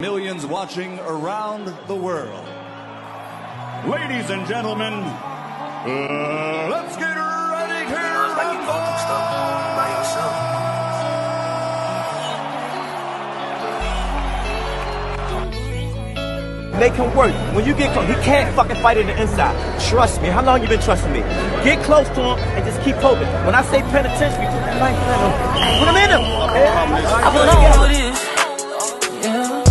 Millions watching around the world. Ladies and gentlemen, let's get ready to rumble! Make him work. When you get close, he can't fucking fight in the inside. Trust me. How long you been trusting me? Get close to him and just keep poking. When I say penitentiary, put that knife in him. Put him in him. I belong to this. Yeah.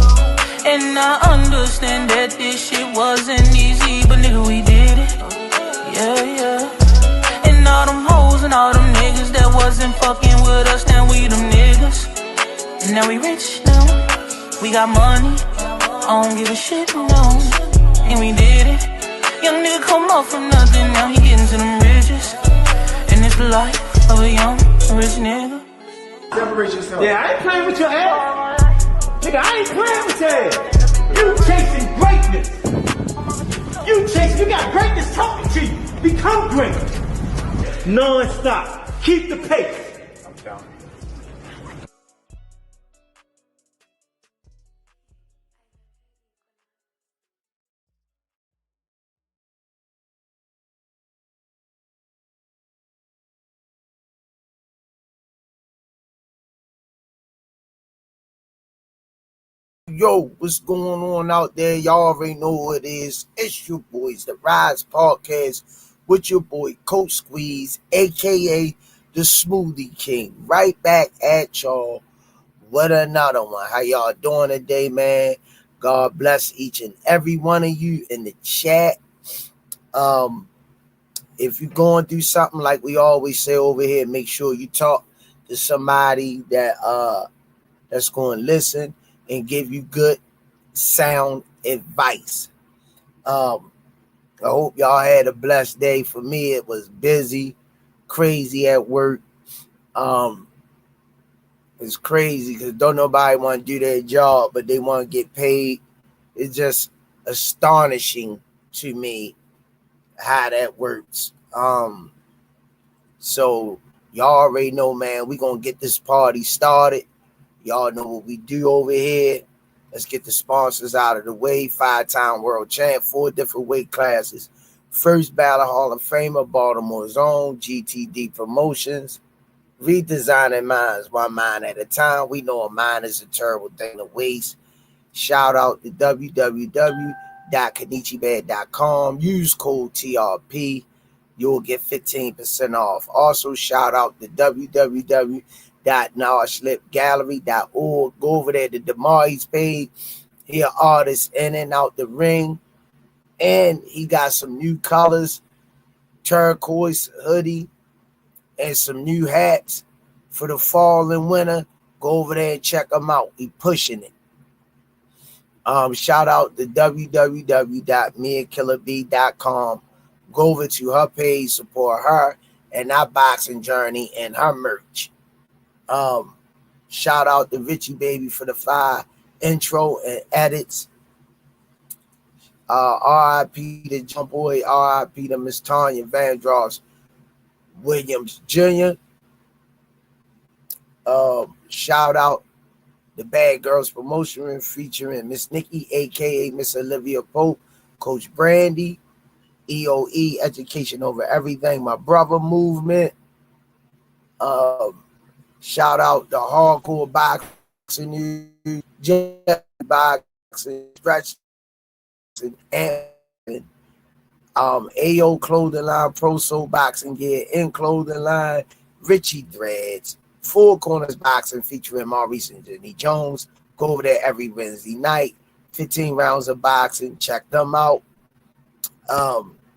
And I understand that this shit wasn't easy, but nigga, we did it. Yeah, yeah. And all them hoes and all them niggas that wasn't fucking with us, now we them niggas. Now we rich now. We got money. I don't give a shit, no. And we did it. Young nigga come up from nothing, now he getting to them riches. And it's the life of a young rich nigga. Separate yourself. Yeah, I ain't playing with your ass. Nigga, I ain't playing with your ass. You chasing greatness. You got greatness talking to you. Become great. Non-stop. Keep the pace. I'm telling you. Yo, what's going on out there? Y'all already know what it is. It's your boys, the Rize Podcast, with your boy, Coach Squeeze, a.k.a. the Smoothie King. Right back at y'all with another one. How y'all doing today, man? God bless each and every one of you in the chat. If you're going through something like we always say over here, make sure you talk to somebody that's going to listen and give you good sound advice. I hope y'all had a blessed day. For me, it was busy, crazy at work. It's crazy because don't nobody want to do their job, but they want to get paid. It's just astonishing to me how that works. So y'all already know, man, we gonna get this party started. Y'all know what we do over here. Let's get the sponsors out of the way. 5-time world champ, 4 different weight classes. First ballot Hall of Famer, Baltimore's own, GTD Promotions. Redesigning minds, one mind at a time. We know a mind is a terrible thing to waste. Shout out to www.kenichibad.com. Use code TRP. You'll get 15% off. Also, shout out to www.NarSlipGallery.org. Go over there to Damari's page. He an artist in and out the ring. And he got some new colors, turquoise hoodie, and some new hats for the fall and winter. Go over there and check him out. He pushing it. Shout out to www.meandkillerb.com. Go over to her page, support her and our boxing journey and her merch. Shout out to Richie Baby for the 5 intro and edits. R.I.P. to Jump Boy, R.I.P. to Miss Tanya Vandross Williams Jr. Shout out the Bad Girls Promotion Room featuring Miss Nikki, aka Miss Olivia Pope, Coach Brandy, EOE, Education Over Everything, My Brother Movement. Shout out the Hardcore Boxing News, Jet Boxing, Stretch, and AO Clothing Line, Pro Soul Boxing Gear, In Clothing Line, Richie Threads, Four Corners Boxing featuring Maurice and Jenny Jones. Go over there every Wednesday night. 15 rounds of boxing. Check them out.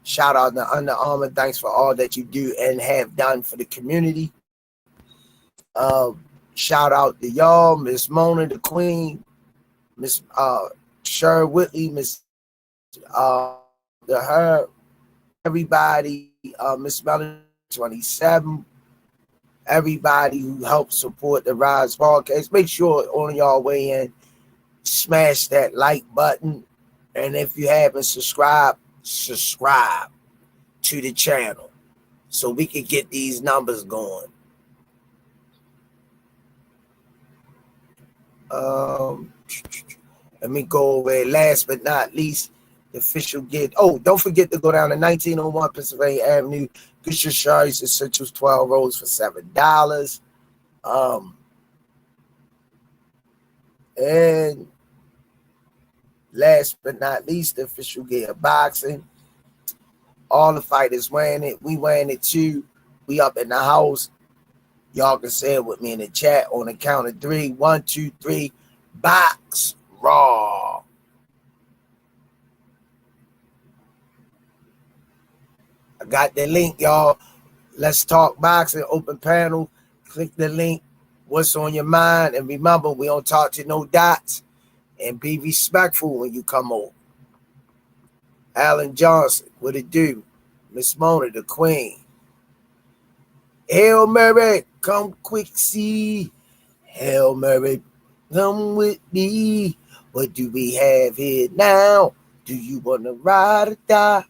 Shout out to Under Armour. Thanks for all that you do and have done for the community. Shout out to y'all, Miss Mona, the Queen, Miss Sher Whitley, Miss the Herb, everybody, Miss Melody 27, everybody who helped support the Rize Podcast. Make sure on y'all way in, smash that like button, and if you haven't subscribed, subscribe to the channel so we can get these numbers going. Let me go over it. Last but not least, the official get. Oh, don't forget to go down to 1901 Pennsylvania Avenue. Get your Shari's Essentials 12 rolls for $7. And last but not least, the official gear boxing. All the fighters wearing it. We wearing it too. We up in the house. Y'all can say it with me in the chat on the count of 3. 1, 2, 3. Box Raw. I got the link, y'all. Let's talk boxing. Open panel. Click the link. What's on your mind? And remember, we don't talk to no dots. And be respectful when you come over. Alan Johnson, what it do? Miss Mona, the queen. Hail Mary, come quick, see. Hail Mary, come with me. What do we have here now? Do you want to ride or die?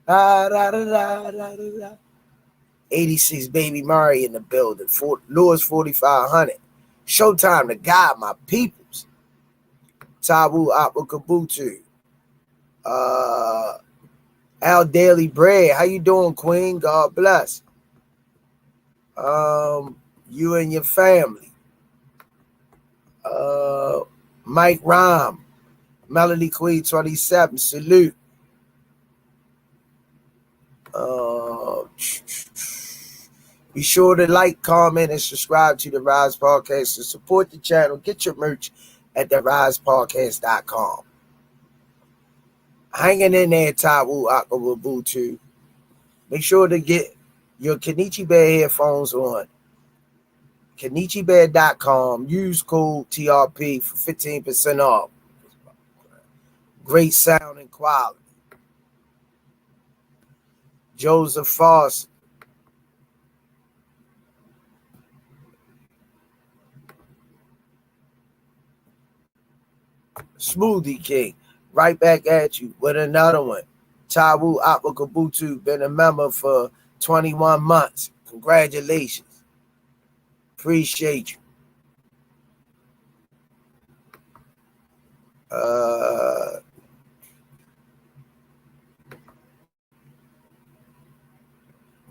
Ride, ride, ride, ride, ride. 86 Baby Murray in the building. Lewis 4500. Showtime to guide my peoples. Tabu Apple Kabutu. Al Daily Bread. How you doing, Queen? God bless. You and your family. Mike Rhyme. Melody Queen 27. Salute. Be sure to like, comment, and subscribe to the Rize Podcast to support the channel. Get your merch at therisepodcast.com. Hanging in there, Tawu Akawabutu. Make sure to get your Kenichi Bear headphones on. KenichiBear.com. Use code TRP for 15% off. Great sound and quality. Joseph Foss. Smoothie King. Right back at you with another one. Tawu Apakabutu, been a member for 21 months. Congratulations. Appreciate you.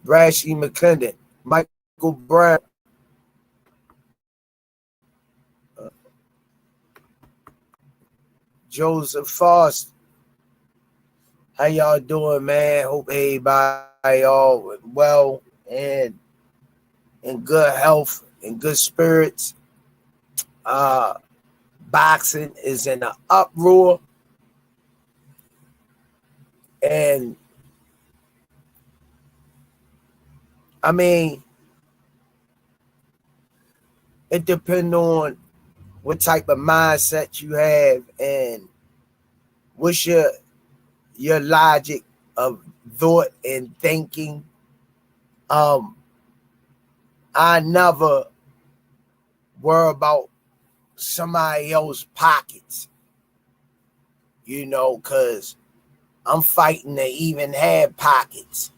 Brashy McClendon, Michael Brown, Joseph Foster. How y'all doing, man? Hope everybody all well and in good health and good spirits. Boxing is in an uproar. And I mean, it depends on what type of mindset you have and what's your logic of thought and thinking. I never worry about somebody else's pockets, you know, because I'm fighting to even have pockets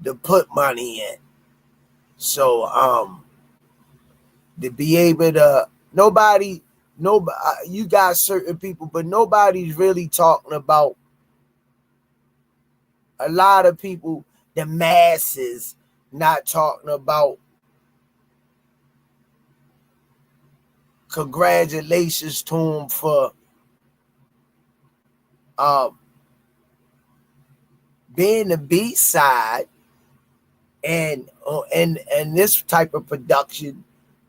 to put money in. So to be able to nobody, you got certain people, but nobody's really talking about a lot of people, the masses, not talking about congratulations to him for being the B side and this type of production.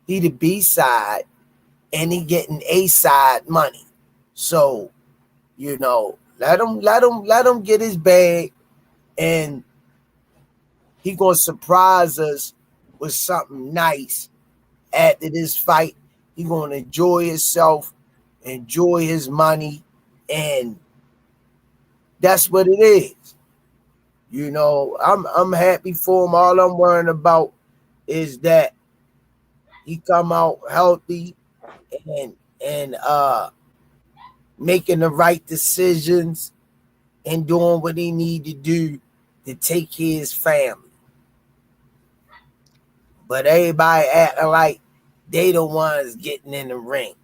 He the B side and he getting A side money. So, you know, let him get his bag, and he gonna surprise us with something nice after this fight. He gonna enjoy himself, enjoy his money, and that's what it is. You know, I'm happy for him. All I'm worrying about is that he come out healthy and making the right decisions and doing what he need to do to take care of his family. But everybody acting like they the ones getting in the ring.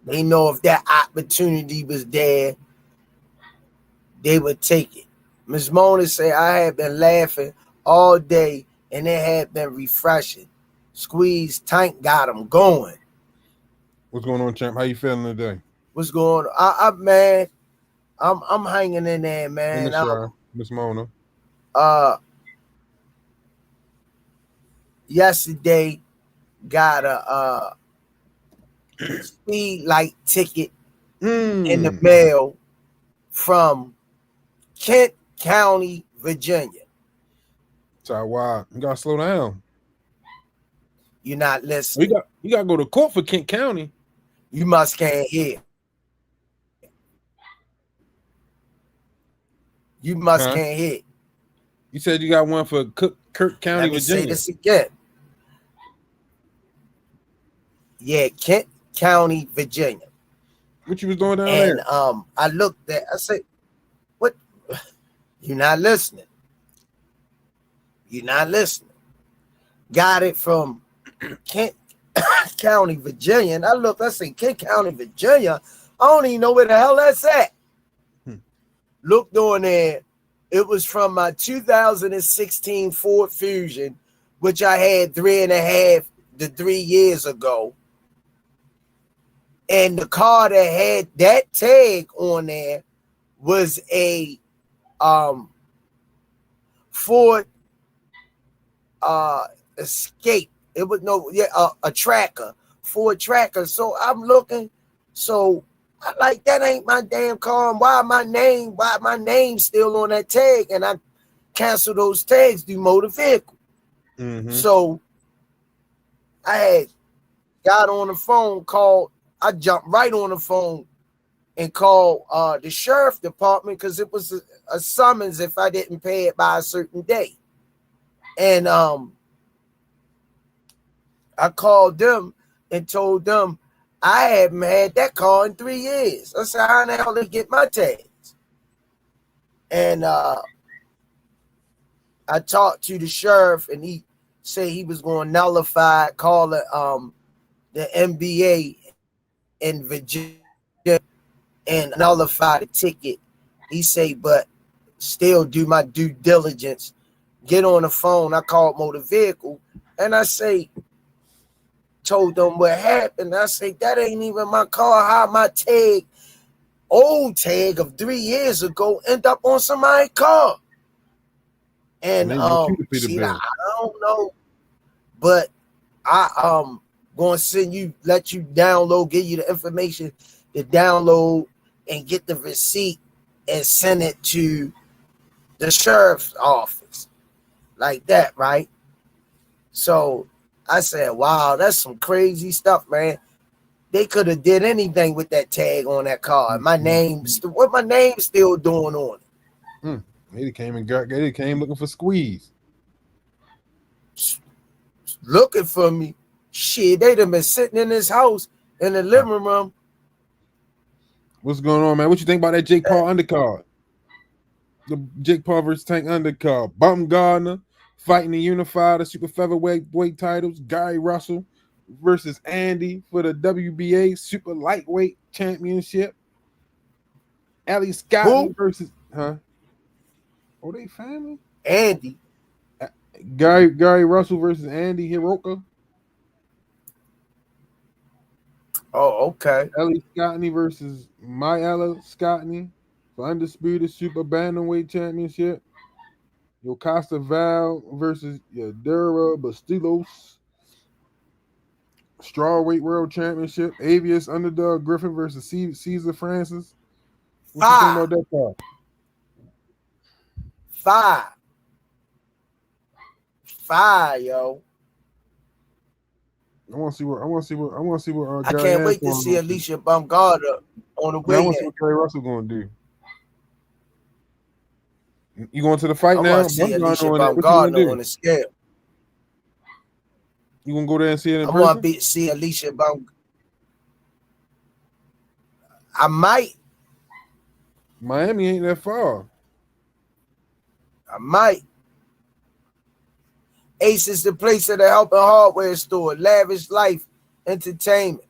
They know if that opportunity was there, they would take it. Ms. Mona say, I have been laughing all day and it had been refreshing. Squeeze Tank got them going. What's going on, champ? How you feeling today? What's going on? Man, I'm hanging in there, man. Miss Mona. Yesterday got a speed light ticket in the mail from Kent County, Virginia. So why you gotta slow down? You're not listening. You gotta go to court for Kent County. You must can't hear. You must can't hear. You said you got one for Kirk County, Let me Virginia. say this again. Yeah, Kent County, Virginia. What you was doing down there? And I looked at. I said, "What? You're not listening. You're not listening." Got it from Kent County, Virginia. And I looked. I said, "Kent County, Virginia. I don't even know where the hell that's at." Looked on there. It was from my 2016 Ford Fusion, which I had 3.5 to 3 years ago. And the car that had that tag on there was a Ford Escape. It was a Tracker, Ford Tracker. So I'm looking. So I like, that ain't my damn car. And why my name still on that tag? And I cancel those tags through motor vehicle. So I had got on the phone, called. I jumped right on the phone and called the sheriff department because it was a summons if I didn't pay it by a certain day. And I called them and told them I haven't had that car in 3 years. I said, how in the hell they get my tags? And I talked to the sheriff and he said he was going to nullify, call it the NBA in Virginia and nullify the ticket. He say, but still do my due diligence. Get on the phone. I called motor vehicle and I say, told them what happened. I say, that ain't even my car. How my tag, old tag of 3 years ago, end up on somebody's car? And see, I don't know, but I going to send you, let you download, give you the information to download and get the receipt and send it to the sheriff's office like that, right? So I said, wow, that's some crazy stuff, man. They could have did anything with that tag on that car. My name, what my name still doing on it? They came looking for Squeeze. Looking for me. Shit, they done been sitting in this house in the living room. What's going on, man? What you think about that Jake Paul undercard? The Jake Paul versus Tank undercard. Baumgartner fighting to unify the super featherweight weight titles. Gary Russell versus Andy for the WBA super lightweight championship. Ali Scott versus Oh, they family? Andy. Gary Russell versus Andy Hiroka. Oh, okay. Ellie Scottney versus Myella Scottney for undisputed super bantamweight championship. Yokasta Val versus Yadira Bastilos. Strawweight world championship. Avius underdog Griffin versus Caesar Francis. What you think about that part? 5, yo. I want to see what. I can't wait to see Alicia Baumgartner on the way. I want to see what Gary Russell going to do. You going to the fight now? I want to see Alicia Baumgartner on the scale. You gonna go there and see it in person? I want to see Alicia Baumgartner. I might. Miami ain't that far. I might. Ace is the place at the Helping Hardware store. Lavish life, entertainment.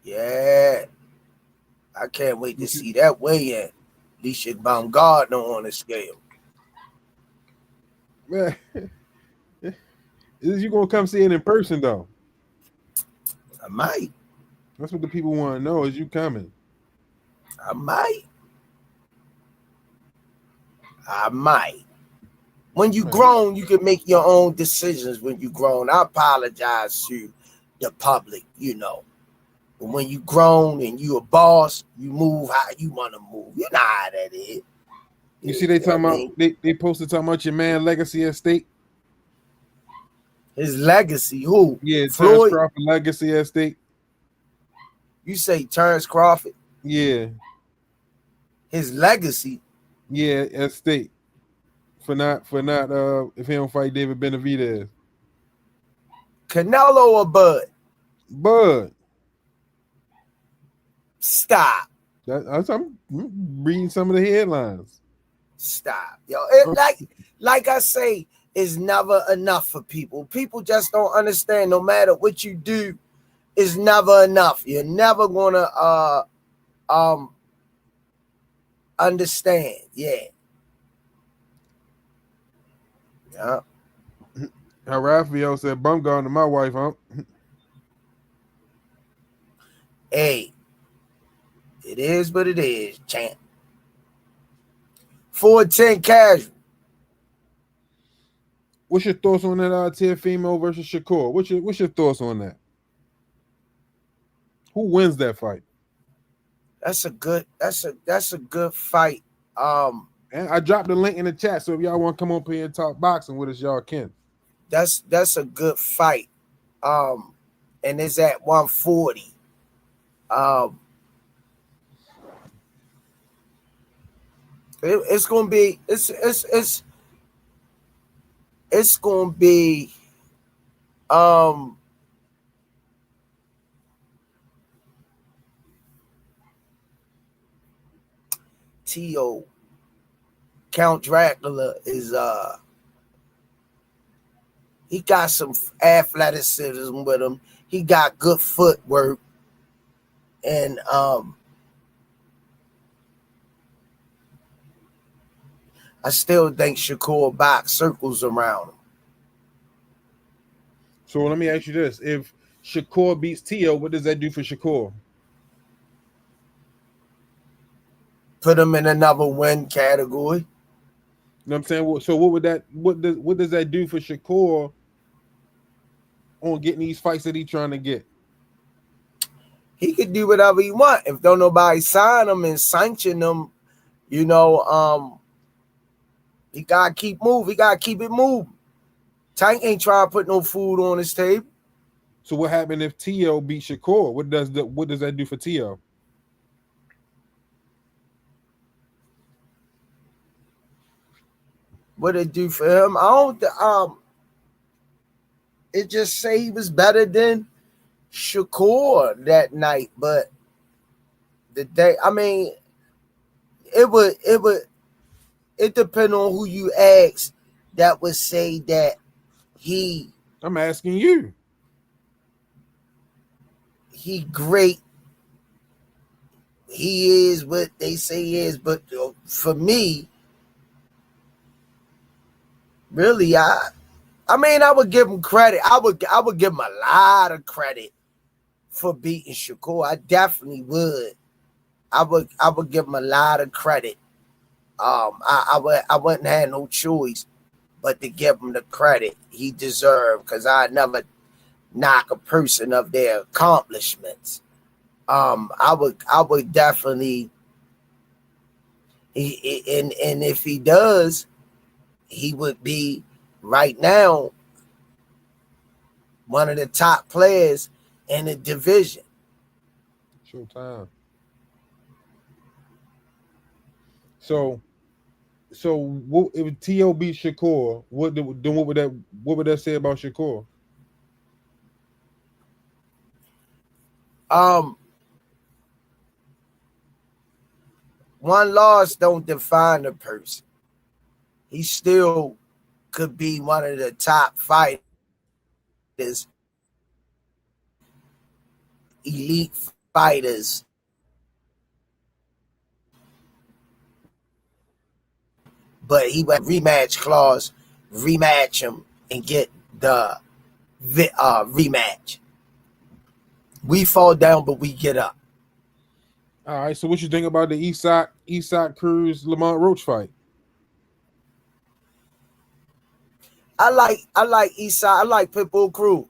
Yeah. I can't wait to see that weigh in. Alicia Baumgardner on the scale. Man, is you gonna come see it in person though? I might. That's what the people want to know. Is you coming? I might. When you grown, you can make your own decisions when you grown. I apologize to the public, you know. But when you grown and you a boss, you move how you want to move. You know how that is. You see, they talking about they posted talking about your man legacy at stake. His legacy, who? Yeah, Floyd? Terrence Crawford legacy at stake. You say Terrence Crawford? Yeah. His legacy? Yeah, at stake. For not if he don't fight David Benavidez. Canelo or Bud? Bud. Stop. I'm reading some of the headlines. Stop. Yo, like I say, it's never enough for people. People just don't understand. No matter what you do, it's never enough. You're never gonna understand. Yeah. Yeah. How Raphael said, "Bum gone to my wife, huh?" Hey, it is what it is, champ. 410 casual. What's your thoughts on that Teofimo versus Shakur? What's your thoughts on that? Who wins that fight? That's a good fight. And I dropped the link in the chat, so if y'all want to come up here and talk boxing with us, y'all can. That's a good fight. And it's at 140. It's gonna be T.O. Count Dracula is he got some athleticism with him. He got good footwork, and I still think Shakur box circles around him. So let me ask you this: if Shakur beats T.O., what does that do for Shakur? Put him in another win category. You know what I'm saying? So what does that do for Shakur on getting these fights that he's trying to get? He could do whatever he want. If don't nobody sign him and sanction him, you know, he gotta keep moving. He gotta keep it moving. Tank ain't trying to put no food on his table. So what happened if T.O. beat Shakur? What does that do for T.O.? What it do for him? I don't. It just say he was better than Shakur that night, but the day. I mean, it depend on who you ask. That would say that he. I'm asking you. He great. He is what they say he is, but for me. Really, I mean, I would give him credit. I would give him a lot of credit for beating Shakur. I definitely would. I would give him a lot of credit. I wouldn't have no choice but to give him the credit he deserved, because I never knock a person of their accomplishments. I would definitely. And if he does, he would be right now one of the top players in the division. Showtime. So what, if T.O. beat Shakur, what would that say about Shakur? One loss don't define a person. He still could be one of the top fighters, elite fighters but he went rematch clause, rematch him and get the rematch. We fall down, but we get up. All right. So what you think about the Eastside Cruz Lamont Roach fight? I like Eastside. I like Pitbull Cruz.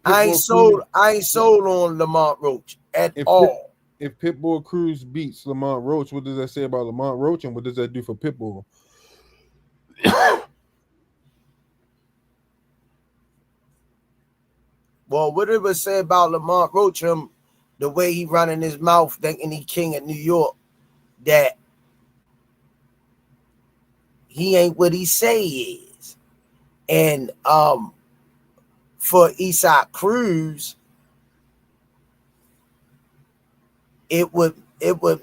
I ain't sold on Lamont Roach at all. If Pitbull Cruz beats Lamont Roach, what does that say about Lamont Roach, and what does that do for Pitbull? Well, what it would say about Lamont Roach, the way he running his mouth, thinking he king of New York, that he ain't what he say he is. And for Eastside Cruz, it would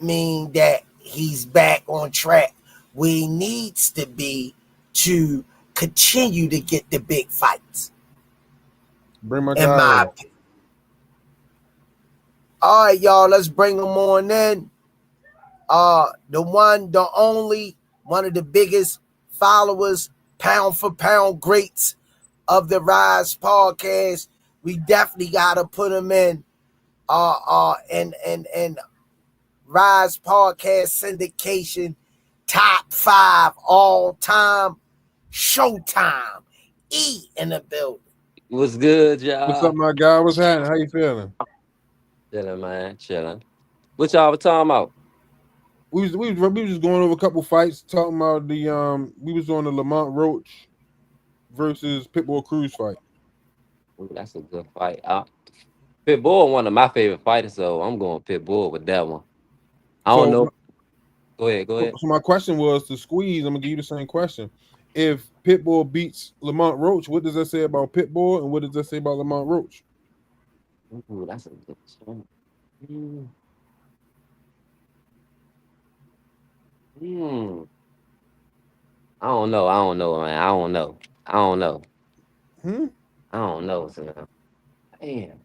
mean that he's back on track where he needs to be to continue to get the big fights. Bring my guy. All right, y'all, let's bring him on in. The one, the only, one of the biggest followers, pound for pound greats of the Rize podcast. We definitely gotta put him in and Rize podcast syndication top 5 all time. Showtime. E in the building. What's good, y'all? What's up, my guy? What's happening? How you feeling? Chilling, man. Chilling. What y'all was talking about? We was just going over a couple fights, talking about the we was on the Lamont Roach versus Pitbull Cruz fight. Ooh, that's a good fight. Pitbull, one of my favorite fighters, so I'm going Pitbull with that one. I don't know. Go ahead. So my question was to Squeeze. I'm gonna give you the same question. If Pitbull beats Lamont Roach, what does that say about Pitbull, and what does that say about Lamont Roach? Ooh, that's a good one. I don't know, man. I don't know. I don't know. So, damn.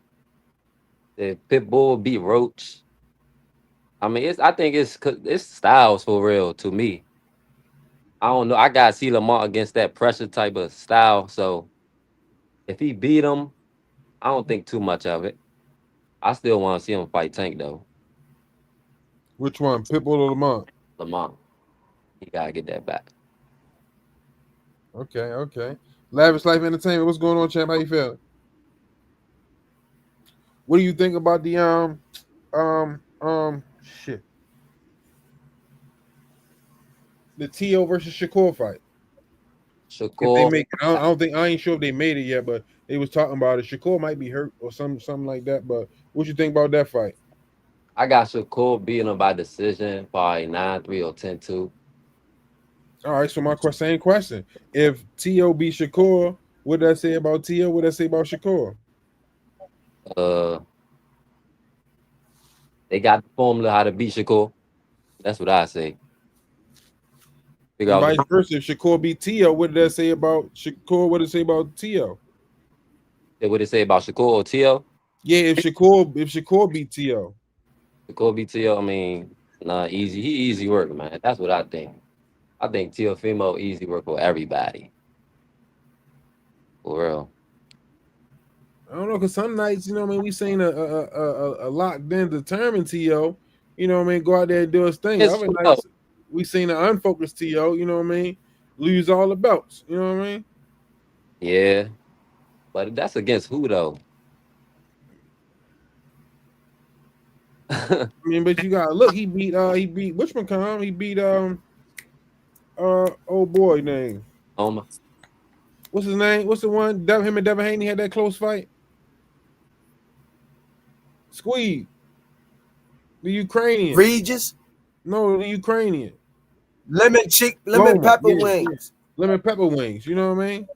The Pitbull beat Roach. I mean, I think it's styles for real to me. I don't know. I gotta see Lamar against that pressure type of style. So if he beat him, I don't think too much of it. I still want to see him fight Tank though. Which one, Pitbull or Lamont? Lamar. He gotta get that back. Okay. Lavish Life Entertainment. What's going on, champ? How you feeling? What do you think about the the T.O. versus Shakur fight? Shakur. If they make it, I ain't sure if they made it yet, but they was talking about it. Shakur might be hurt or something like that. But what you think about that fight? I got Shakur beating him by decision, probably 9-3 or 10-2. All right, so my same question. If T.O. beat Shakur, what did I say about T.O.? What did I say about Shakur? They got the formula how to beat Shakur. That's what I say. Vice versa, if Shakur beat T.O., what did that say about Shakur? What did it say about T.O.? What did it say about Shakur or T.O.? Yeah, if Shakur beat T.O. Shakur beat T.O., I mean, easy. He easy work, man. That's what I think. I think T.O. Fimo easy work for everybody. For real. I don't know, because some nights, you know what I mean, we seen a locked in determined T.O., you know what I mean, go out there and do his thing. Other nights, we seen an unfocused T.O., you know what I mean, lose all the belts, you know what I mean? Yeah. But that's against who, though? I mean, but you gotta look, he beat which McComb? He beat old boy name. What's his name? What's the one? Him and Devin Haney had that close fight. Squeeze. The Ukrainian. Regis? No, the Ukrainian. Lemon pepper wings. Lemon pepper wings. You know what I mean?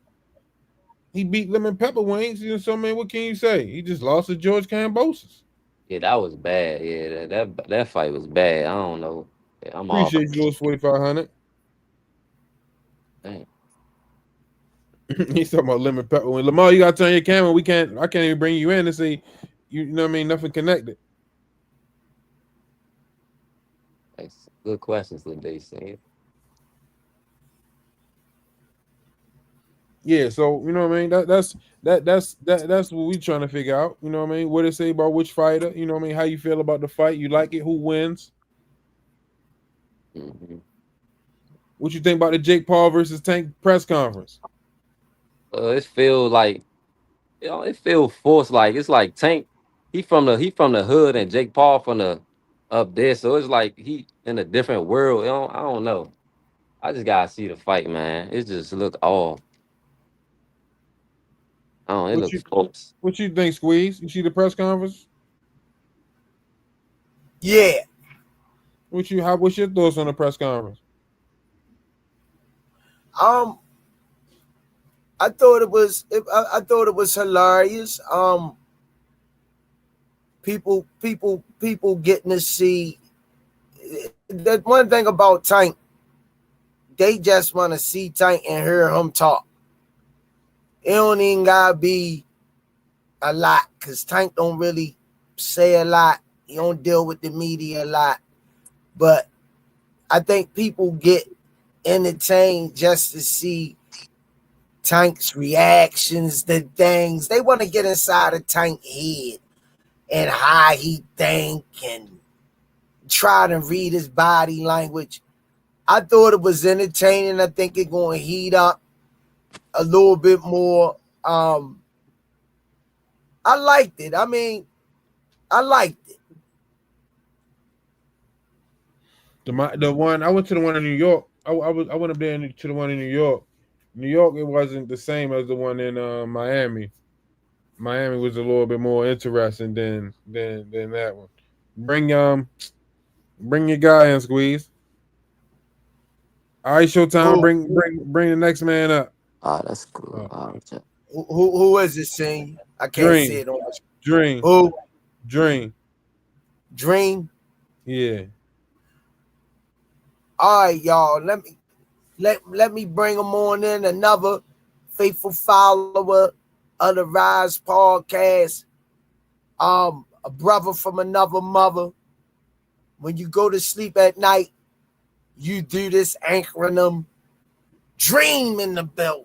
He beat Lemon pepper wings. You know what I mean? What can you say? He just lost to George Kambosos. Yeah, that was bad. Yeah, that fight was bad. I don't know. Yeah, Appreciate yours 4,500. Dang. He's talking about lemon pepper. When Lamar, you gotta turn your camera. I can't even bring you in and say, you know what I mean, nothing connected. That's good questions, Linde saying. Yeah, so you know what I mean. That's what we trying to figure out. You know what I mean. What it say about which fighter? You know what I mean. How you feel about the fight? You like it? Who wins? Mm-hmm. What you think about the Jake Paul versus Tank press conference? It feel like it feel forced. Like it's like Tank. He from the hood, and Jake Paul from the up there. So it's like he in a different world. I don't know. I just gotta see the fight, man. It just look off. I don't. It What looks you forced. what you think, Squeeze? You see the press conference? Yeah. What's your thoughts on the press conference? Um, I thought it was I thought it was hilarious. People getting to see that one thing about Tank. They just want to see Tank and hear him talk. It don't even gotta be a lot because Tank don't really say a lot. He don't deal with the media a lot. But I think people get entertained just to see Tank's reactions to things. They want to get inside of Tank's head and how he think and try to read his body language. I thought it was entertaining. I think it's going to heat up a little bit more. I liked it. I mean, I liked it. The one I went to the one in New York. I went up there to the one in New York. New York, it wasn't the same as the one in Miami. Miami was a little bit more interesting than that one. Bring your guy in, Squeeze. All right, Showtime. Bring the next man up. Ah, that's cool. Who is it, Senior? I can't see Dream. it on Dream. Who? Dream. Dream. Yeah. All right, y'all. Let me bring them on in. Another faithful follower of the Rize podcast. A brother from another mother. When you go to sleep at night, you do this acronym. Dream in the building.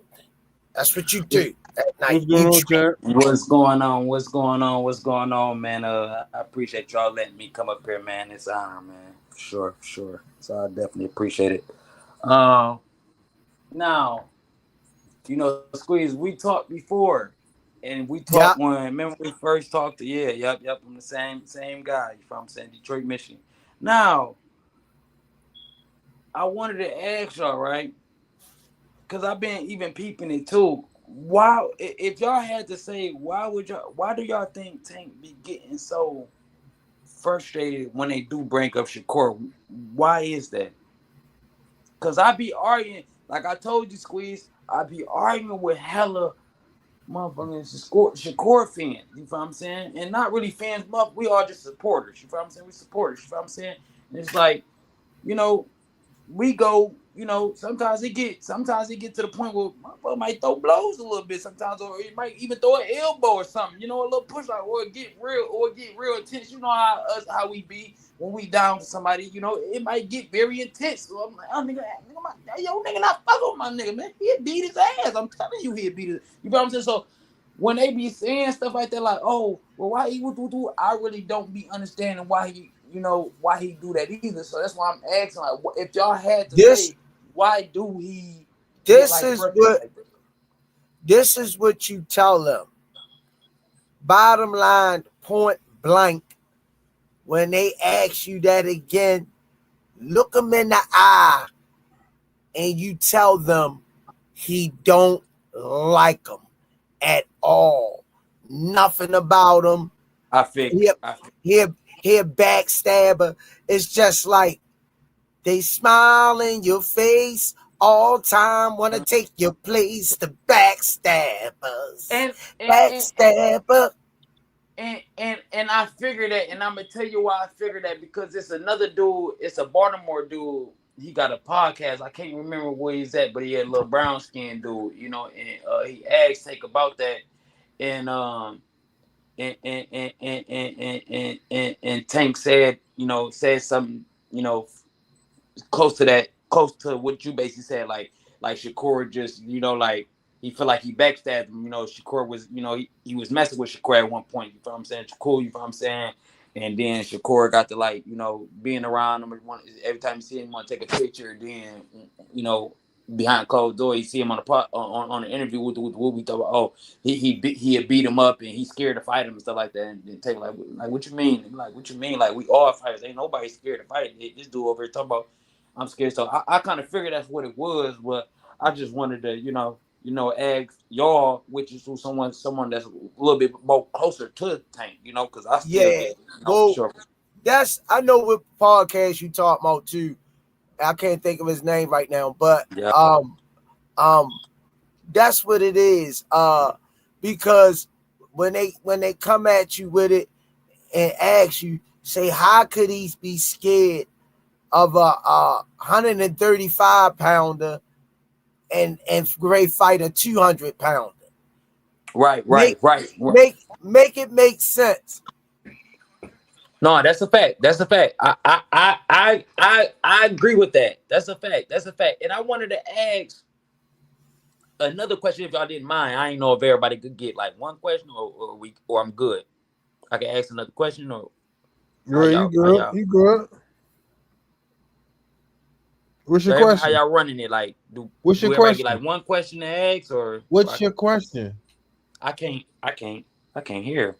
That's what you do at night. What's going on, Chad? What's going on? What's going on? What's going on, man? I appreciate y'all letting me come up here, man. It's an honor, man. For sure. So I definitely appreciate it. Now, Squeeze, we talked before, and we talked remember we first talked to yep. I'm the same guy. You from Detroit, Michigan. Now, I wanted to ask y'all, right? Because I've been even peeping it too. Why, if y'all had to say, why do y'all think Tank be getting so frustrated when they do bring up Shakur? Why is that? Because I be arguing, like I told you, Squeeze, I be arguing with hella motherfucking Shakur fans. You feel what I'm saying? And not really fans, we are just supporters. You feel what I'm saying? We supporters. You feel what I'm saying? And it's like, we go, sometimes it get to the point where my brother might throw blows a little bit sometimes, or it might even throw an elbow or something, a little push, like, or get real intense. You know how we be when we down for somebody, it might get very intense. So I'm like, nigga not fucking with my nigga, man. He'll beat his ass. I'm telling you, he'll beat his. You know what I'm saying? So when they be saying stuff like that, like, oh, well, why he would do, I really don't be understanding why he do that either. So that's why I'm asking, like, if y'all had to say, why do he? This is what you tell them. Bottom line, point blank. When they ask you that again, look them in the eye, and you tell them he don't like them at all. Nothing about him. I think he a backstabber. It's just like they smile in your face all time, want to take your place. The backstabbers. Backstabber. And I figured that, and I'm gonna tell you why I figured that, because it's another dude, it's a Baltimore dude. he got a podcast. I can't remember where he's at, but he had a little brown skin dude, you know, and he asked Tank about that, and and Tank said, you know, said something, you know, close to that, close to what you basically said, like Shakur just, you know, like he felt like he backstabbed him. You know, Shakur was, you know, he was messing with Shakur at one point. You feel what I'm saying? Shakur, you feel what I'm saying? And then Shakur got to, like, you know, being around him. Every time you see him, want to take a picture. Then, you know, behind closed door, you see him on the interview with what we thought about. Oh, he had beat him up and he's scared to fight him and stuff like that. And take like what you mean? Like, what you mean? Like, we all fighters. Ain't nobody scared to fight. This dude over here talking about I'm scared. So I kind of figured that's what it was, but I just wanted to, you know, ask y'all, which is someone that's a little bit more closer to Tank, you know, because I still get, you know, well, sure. That's, I know what podcast you talk about too. I can't think of his name right now, but Yeah. That's what it is. Because when they come at you with it and ask you, say, how could he be scared of a 135 pounder and great fighter 200 pounder? Right. Make it make sense. No, that's a fact. That's a fact. I agree with that. That's a fact. That's a fact. And I wanted to ask another question, if y'all didn't mind. I ain't know if everybody could get like one question or I'm good. I can ask another question or You good? You good? What's your question? How y'all running it? Like, what's your everybody question? get like one question to ask, or what's your question? I can't hear.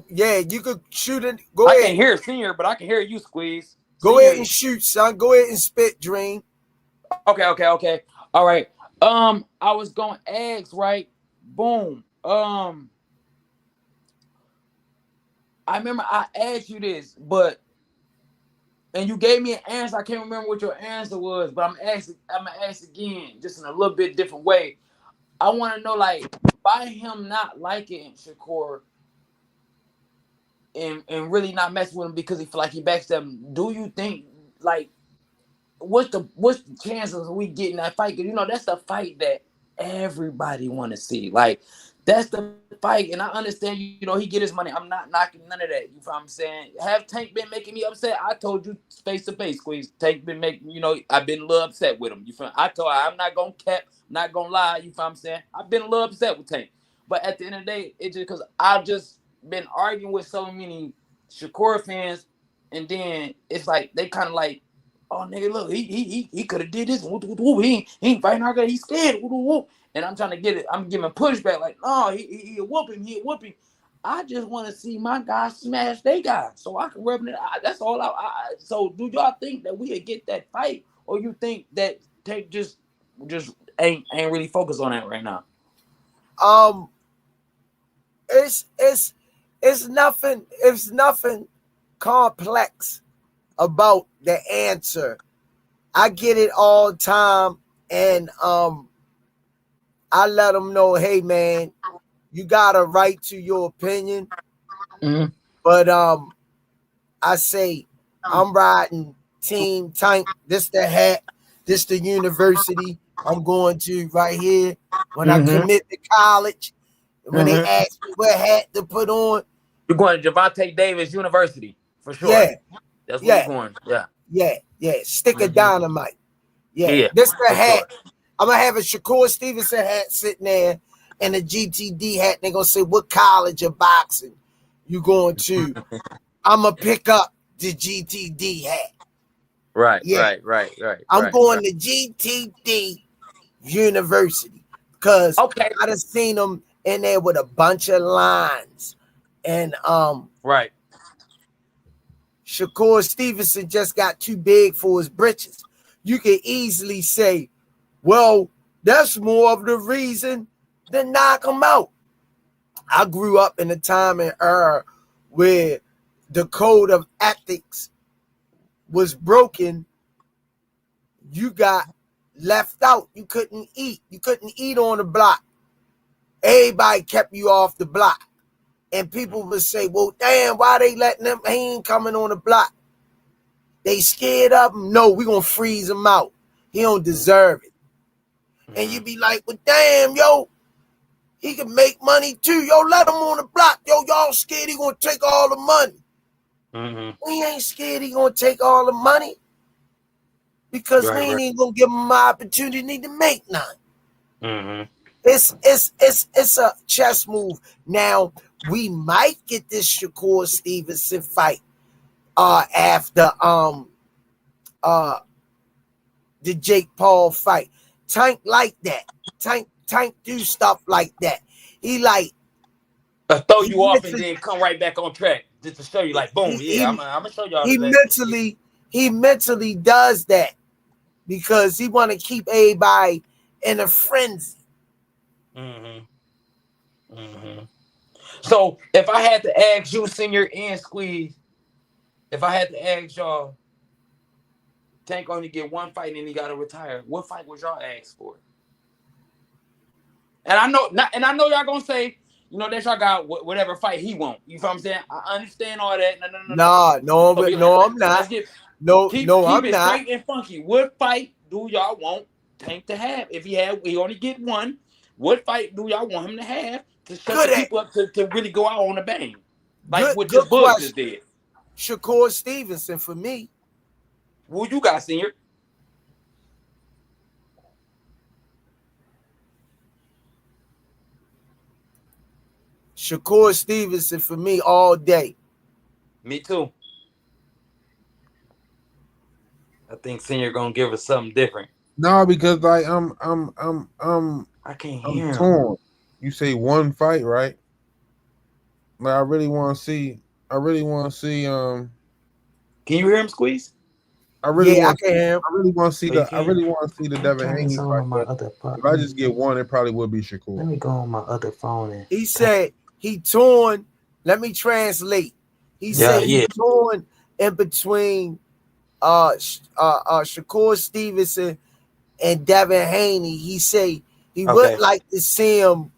Yeah, you could shoot it. I can't hear Senior, but I can hear you, Squeeze. Go ahead and shoot, son. Go ahead and spit, Dream. Okay. All right. I was gonna ask, right? Boom. I remember I asked you this, and you gave me an answer. I can't remember what your answer was, but I'm gonna ask again, just in a little bit different way. I want to know, like, by him not liking Shakur and really not messing with him because he feel like he backstabbed him, do you think, like, what's the chances of we getting that fight? Because, you know, that's the fight that everybody want to see. Like, that's the fight. And I understand, you know, he get his money. I'm not knocking none of that. You know what I'm saying? Have Tank been making me upset? I told you face to face, Squeeze. Tank been making, you know, I've been a little upset with him. You feel? I told her I'm not going to cap, not going to lie. You feel what I'm saying? I've been a little upset with Tank. But at the end of the day, it's just because I've just been arguing with so many Shakur fans. And then it's like, they kind of like, oh, nigga, look, he could have did this. He ain't fighting our guy. He's scared. And I'm trying to get it. I'm giving pushback like, no, he a whooping. He a whooping. I just want to see my guy smash they guy so I can rep it. That's all. So do y'all think that we would get that fight, or you think that Tank just ain't really focused on that right now? It's nothing complex about the answer. I get it all the time, and I let them know, hey man, you got a right to your opinion. Mm-hmm. But I say I'm riding Team Tank. This the hat, this the university I'm going to right here. When I commit to college, when they ask me what hat to put on, you're going to Javante Davis University for sure. Yeah, that's where you're going. Yeah. Stick of dynamite. Yeah. This the hat. Sure. I'm gonna have a Shakur Stevenson hat sitting there and a GTD hat. They're gonna say, what college of boxing you going to? I'm gonna pick up the GTD hat. Right. I'm going to GTD University because I done seen them in there with a bunch of lines. And right. Shakur Stevenson just got too big for his britches. You can easily say, well, that's more of the reason to knock him out. I grew up in a time and era where the code of ethics was broken. You got left out. You couldn't eat. You couldn't eat on the block. Everybody kept you off the block. And people would say, well, damn, why they letting him? He ain't coming on the block. They scared of him. No, we gonna freeze him out. He don't deserve it. And you be like, well, damn, yo, he can make money too. Yo, let him on the block. Yo, y'all scared he gonna take all the money. We ain't scared he gonna take all the money because we ain't even gonna give him an opportunity to make none. It's a chess move. Now we might get this Shakur Stevenson fight after the Jake Paul fight. Tank like that. Tank do stuff like that. He like throw you off and then come right back on track just to show you like boom. I'm gonna show y'all. He mentally does that because he want to keep everybody in a frenzy. So if I had to ask you, Senior and Squeeze, if I had to ask y'all, Tank only get one fight and he got to retire. What fight would y'all ask for? And I know y'all gonna say, you know, that y'all got whatever fight he want. You know what I'm saying? I understand all that. No, I'm not. Keep I'm it not. straight and funky. What fight do y'all want Tank to have? If he only get one, what fight do y'all want him to have to shut the people up to really go out on a bang? Like what this Bug just did. Shakur Stevenson for me. Who you got, Senior? Shakur Stevenson for me all day. Me too. I think Senior gonna give us something different. No, because like I can't hear him. Torn. You say one fight, right? But I really want to see. Can you hear him, Squeeze? I really I can hear him. I really want to see the Devin Haney fight. If I just get one, it probably would be Shakur. Let me go on my other phone. He said he torn. Let me translate. He said he torn in between Shakur Stevenson and Devin Haney. He say he would like to see him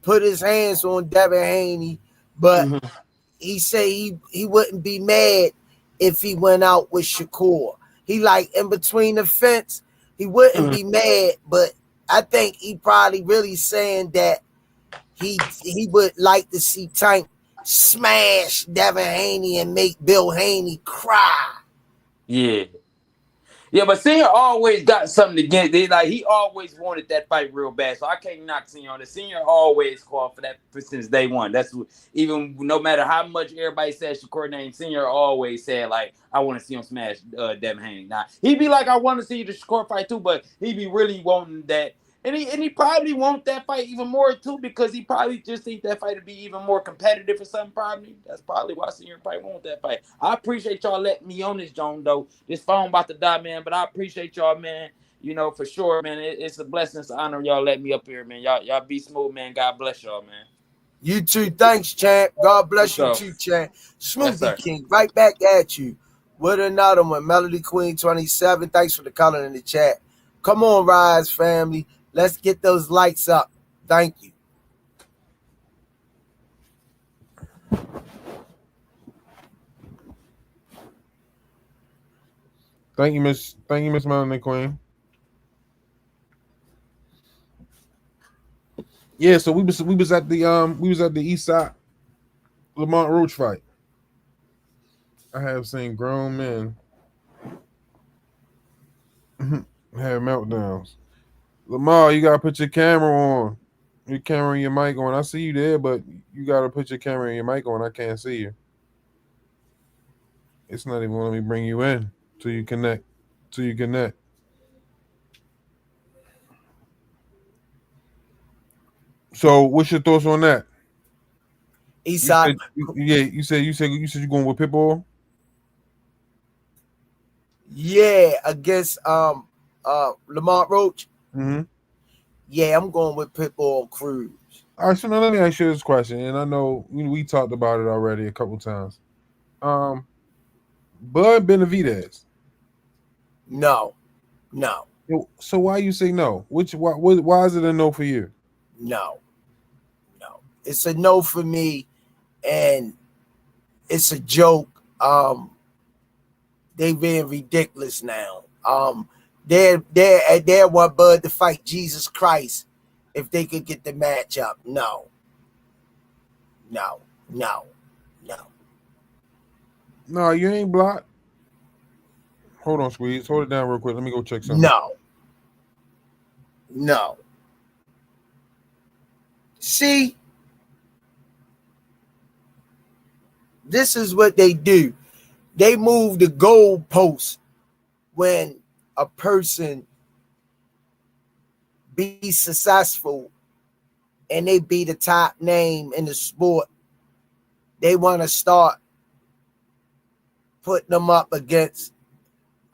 put his hands on Devin Haney, but he say he wouldn't be mad if he went out with Shakur. He like in between the fence. He wouldn't be mad, but I think he probably really saying that he would like to see Tank smash Devin Haney and make Bill Haney cry. Yeah, but Senior always got something against it. Like he always wanted that fight real bad, so I can't knock Senior on it. Senior always called for that since day one. That's what, even no matter how much everybody says Shakur name, Senior always said like, I want to see him smash Devin Haney. Now he'd be like, I want to see the Shakur fight too, but he'd be really wanting that. And he probably want that fight even more too, because he probably just think that fight to be even more competitive or something. Probably that's probably why Senior probably want that fight. I appreciate y'all letting me on this, John. Though this phone about to die, man. But I appreciate y'all, man. You know for sure, man. It's a blessing, it's an honor y'all let me up here, man. Y'all be smooth, man. God bless y'all, man. You too. Thanks, champ. God bless you too, champ. Smoothie King, right back at you with another one. Melody Queen 27. Thanks for the color in the chat. Come on, Rize family. Let's get those lights up. Thank you. Thank you, Miss Melanie Queen. Yeah, so we was at the East Side Lamar Roach fight. I have seen grown men have meltdowns. Lamar, you gotta put your camera on. Your camera and your mic on. I see you there, but you gotta put your camera and your mic on. I can't see you. It's not even letting me bring you in till you connect. So, what's your thoughts on that? Eastside. You said you're going with Pitbull. Yeah, against Lamar Roach. Mm-hmm. Yeah, I'm going with Pitbull Cruz. All right, so now let me ask you this question, and I know we talked about it already a couple times. Bud Benavidez. No. So why you say no? Why is it a no for you? No. It's a no for me, and it's a joke. they being ridiculous now. They're want Bud to fight Jesus Christ if they could get the match up. No. No. No, you ain't blocked. Hold on, Squeeze. Hold it down real quick. Let me go check something. No. See, this is what they do. They move the goalposts when a person be successful and they be the top name in the sport. They want to start putting them up against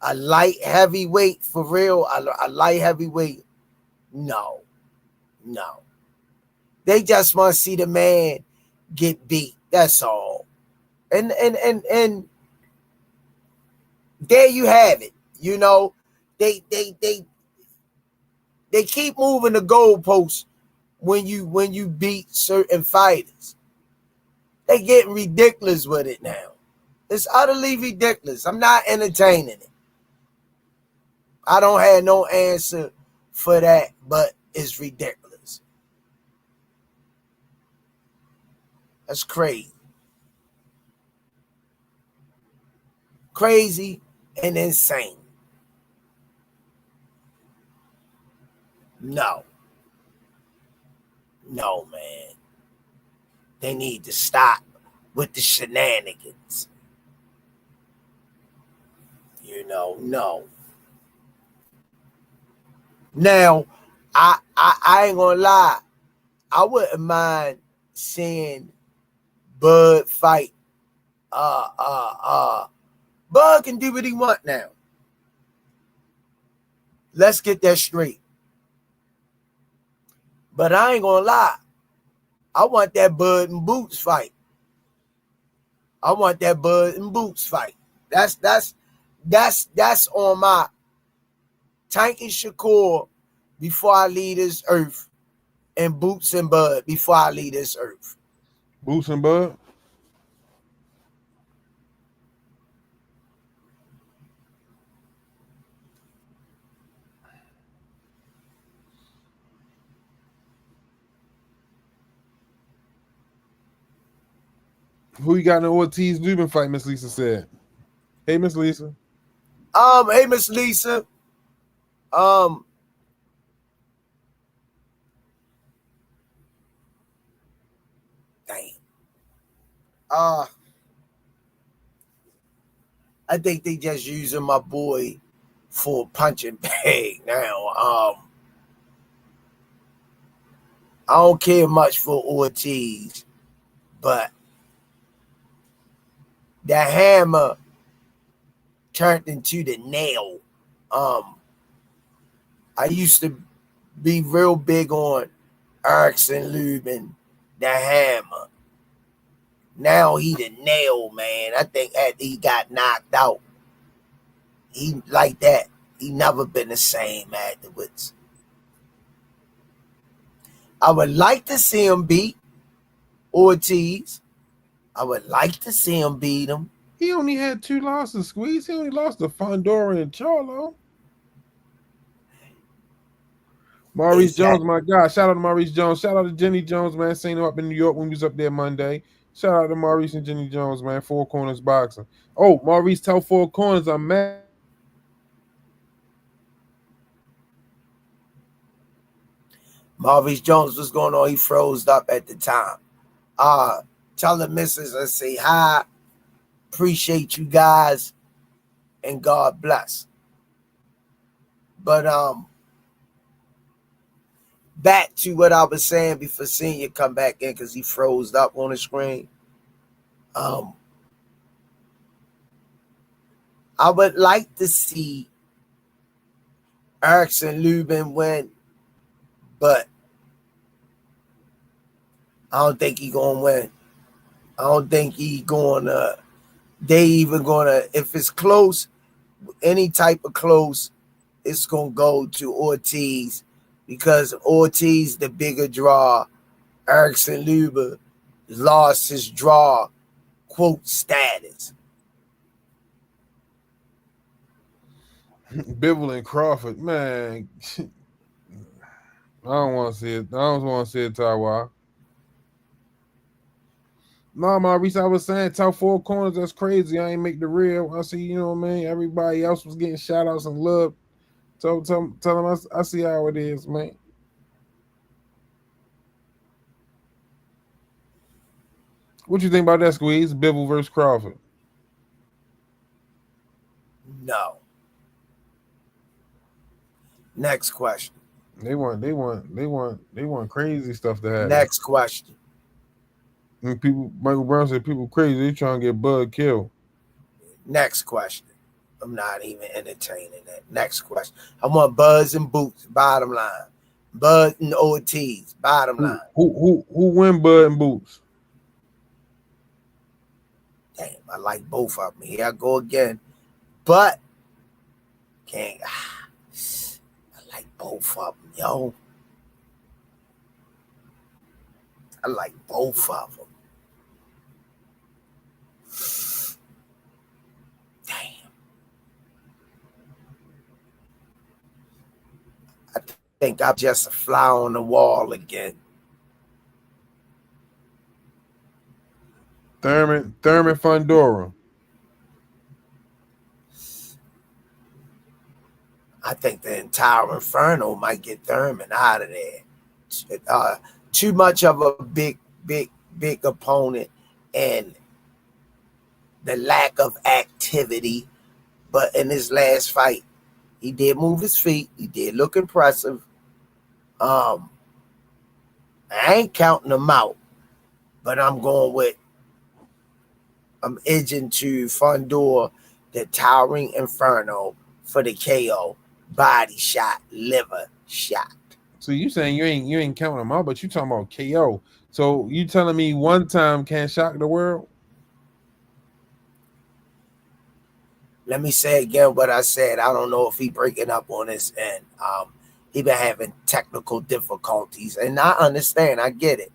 a light heavyweight for real. A light heavyweight. No. They just want to see the man get beat. That's all. And there you have it. You know, they keep moving the goalposts when you beat certain fighters. They getting ridiculous with it now. It's utterly ridiculous. I'm not entertaining it. I don't have no answer for that, but it's ridiculous. That's crazy. Crazy and insane. No, man. They need to stop with the shenanigans. You know, no. Now, I ain't gonna lie. I wouldn't mind seeing Bud fight. Bud can do what he want now. Let's get that straight. But I ain't gonna lie. I want that Bud and Boots fight. That's on my Tank and Shakur before I leave this earth, and Boots and Bud before I leave this earth. Boots and Bud? Who you got in the Ortiz Lubin fight, Miss Lisa said. Hey, Miss Lisa. Hey, Miss Lisa. Dang. I think they just using my boy for a punching bag now. I don't care much for Ortiz, but the hammer turned into the nail. I used to be real big on Erickson Lubin, the hammer. Now he the nail, man. I think after he got knocked out, he like that. He never been the same afterwards. I would like to see him beat Ortiz. I would like to see him beat him. He only had 2 losses, Squeeze. He only lost to Fondora and Charlo. Maurice Jones, my God. Shout out to Maurice Jones. Shout out to Jenny Jones, man. Seen him up in New York when we was up there Monday. Shout out to Maurice and Jenny Jones, man. 4 Corners boxing. Oh, Maurice, tell 4 Corners I'm mad. Maurice Jones, what's going on? He froze up at the time. Tell the missus I say hi. Appreciate you guys. And God bless. But back to what I was saying before seeing you come back in because he froze up on the screen. I would like to see Erickson Lubin win, but I don't think he's gonna win. I don't think he's gonna. They even gonna, if it's close, any type of close, it's gonna go to Ortiz because Ortiz the bigger draw. Erickson Lubin lost his draw quote status. Bivol and Crawford, man. I don't want to see it. I don't want to see it, Taiwan. No, Maurice, I was saying top 4 corners, that's crazy. I ain't make the real. I see, you know what I mean? Everybody else was getting shout outs and love. Tell them I see how it is, man. What you think about that, Squeeze? Bivol versus Crawford. No. Next question. They want crazy stuff to happen. Next question. And people, Michael Brown said people crazy. They trying to get Bud killed. Next question. I'm not even entertaining that. Next question. I want Buds and Boots. Bottom line. Bud and Ortiz. Bottom line. Who win Bud and Boots? Damn, I like both of them. Here I go again. But I like both of them, yo. I like both of them. Damn. I think I'm just a fly on the wall again. Thurman Fundora. I think the entire Inferno might get Thurman out of there. Too much of a big opponent and the lack of activity. But in his last fight, he did move his feet. He did look impressive. I ain't counting him out, but I'm edging to Fundora, the Towering Inferno for the KO, body shot, liver shot. So you saying you ain't counting them out, but you talking about KO. So you telling me one time can't shock the world? Let me say again what I said. I don't know if he breaking up on his end. He been having technical difficulties, and I understand. I get it.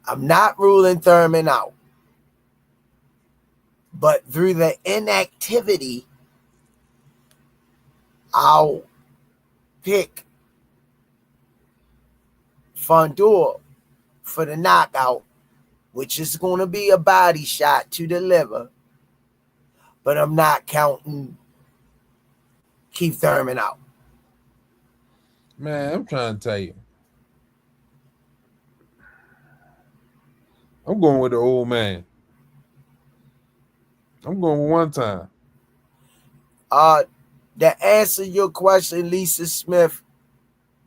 I'm not ruling Thurman out, but through the inactivity, I'll pick Fundora for the knockout, which is going to be a body shot to the liver, but I'm not counting Keith Thurman out. Man, I'm trying to tell you. I'm going with the old man. I'm going with one time. To answer your question, Lisa Smith,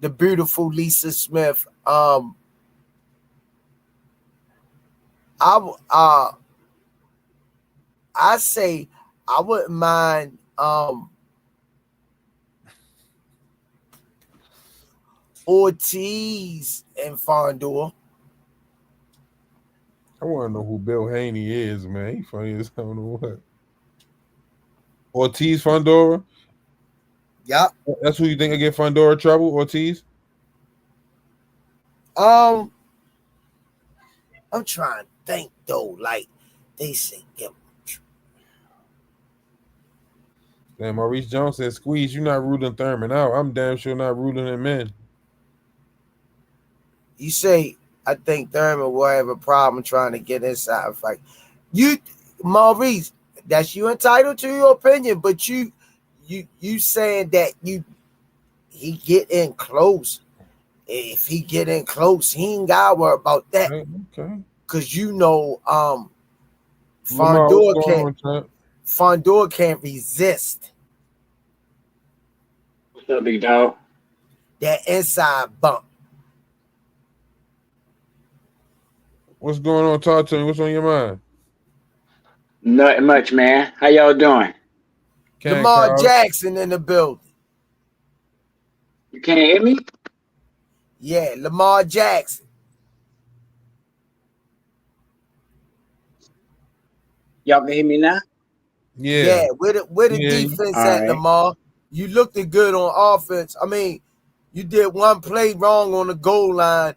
the beautiful Lisa Smith, I say I wouldn't mind Ortiz and Fundora. I want to know who Bill Haney is, man. He funny as I don't know what. Ortiz Fundora? Yeah. That's who you think will get Fundora trouble, Ortiz? I'm trying to think though, like they say give him. Damn, Maurice Jones said, Squeeze, you're not ruling Thurman out. I'm damn sure not ruling him in. You say, I think Thurman will have a problem trying to get inside a fight. You, Maurice, that's you entitled to your opinion, but you saying that he get in close. If he get in close, he ain't got to worry about that. Okay. Because Fundora can't resist What's up, big dog? that inside bump. What's going on? Talk to me. What's on your mind? Nothing much, man. How y'all doing? Lamar Jackson in the building. You can't hear me? Yeah, Lamar Jackson. Y'all can hear me now? Yeah. Where the defense at, right. Lamar? You looked good on offense. I mean, you did one play wrong on the goal line.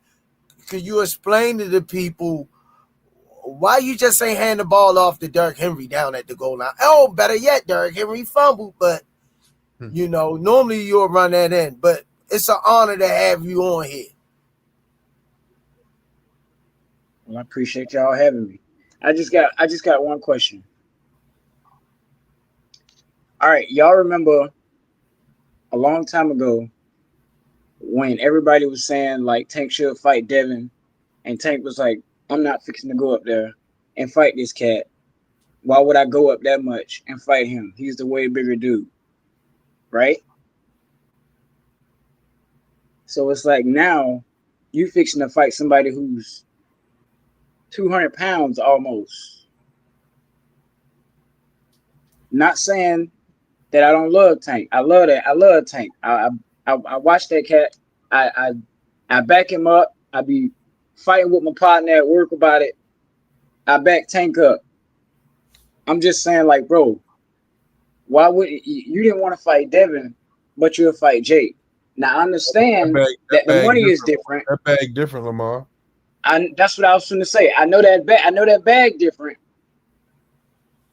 Could you explain to the people why you just ain't hand the ball off to Derrick Henry down at the goal line? Oh, better yet, Derrick Henry fumbled, but normally you'll run that in. But it's an honor to have you on here. Well, I appreciate y'all having me. I just got one question. All right, y'all remember a long time ago when everybody was saying like Tank should fight Devin, and Tank was like, I'm not fixing to go up there and fight this cat. Why would I go up that much and fight him? He's the way bigger dude, right? So it's like now you fixing to fight somebody who's 200 pounds almost. Not saying that I don't love Tank. I love that. I love Tank. I watch that cat. I back him up. I be fighting with my partner at work about it. I back Tank up. I'm just saying, like, bro, why would you didn't want to fight Devin, but you'll fight Jake? Now I understand that the money is different. That bag different, Lamar. That's what I was going to say. I know that bag different,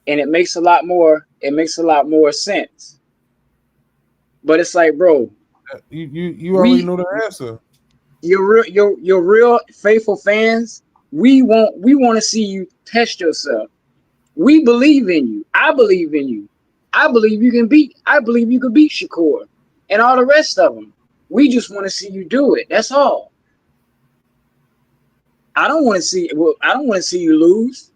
and it makes a lot more. It makes a lot more sense. But it's like, bro, you already know the answer. Your real faithful fans. We want to see you test yourself. We believe in you. I believe in you. I believe you can beat Shakur and all the rest of them. We just want to see you do it. That's all. I don't want to see you lose.